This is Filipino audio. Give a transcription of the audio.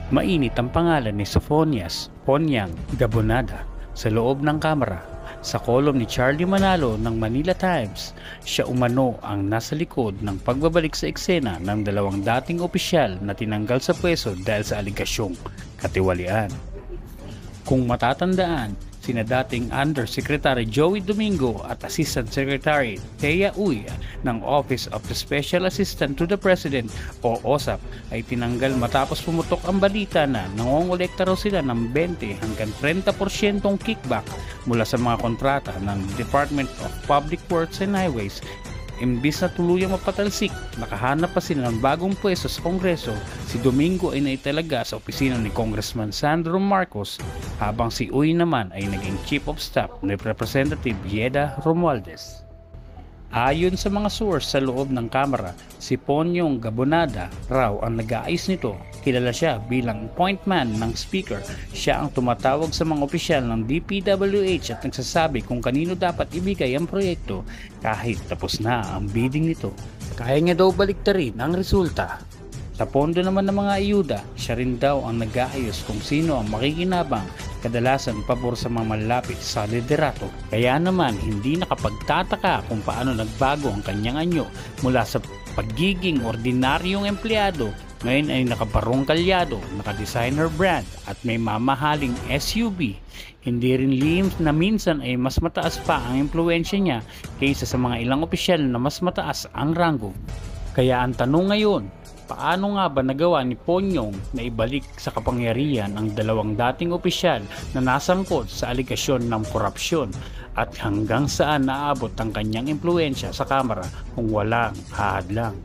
Mainit ang pangalan ni Sophonias Ponyang Gabonada sa loob ng Kamara. Sa kolum ni Charlie Manalo ng Manila Times, siya umano ang nasa likod ng pagbabalik sa eksena ng dalawang dating opisyal na tinanggal sa pwesto dahil sa aligasyong katiwalian. Kung matatandaan, sina dating Undersecretary Joey Domingo at Assistant Secretary Thea Uy ng Office of the Special Assistant to the President o OSAP ay tinanggal matapos pumutok ang balita na nangongolekta raw sila ng 20 hanggang 30% kickback mula sa mga kontrata ng Department of Public Works and Highways. Imbis na tuluyang mapatalsik, nakahanap pa sila ng bagong pwesto sa Kongreso. Si Domingo ay naitalaga sa opisina ni Congressman Sandro Marcos, habang si Uy naman ay naging Chief of Staff ni Representative Yeda Romualdez. Ayon sa mga source sa loob ng Kamara, si Ponyong Gabonada raw ang nag-aayos nito. Kilala siya bilang point man ng Speaker. Siya ang tumatawag sa mga opisyal ng DPWH at nagsasabi kung kanino dapat ibigay ang proyekto kahit tapos na ang bidding nito. Kaya niya daw baliktarin ang resulta. Sa pondo naman ng mga ayuda, siya rin daw ang nag-aayos kung sino ang makikinabang, kadalasan pabor sa mga malapit sa liderato. Kaya naman hindi nakapagtataka kung paano nagbago ang kanyang anyo mula sa pagiging ordinaryong empleyado. Ngayon ay nakabarong kalyado, naka-designer brand at may mamahaling SUV. Hindi rin lihim na minsan ay mas mataas pa ang impluwensya niya kaysa sa mga ilang opisyal na mas mataas ang ranggo. Kaya ang tanong ngayon, paano nga ba nagawa ni Ponyong na ibalik sa kapangyarihan ang dalawang dating opisyal na nasangkot sa aligasyon ng korupsyon at hanggang saan naabot ang kanyang impluwensya sa Kamara kung walang hadlang?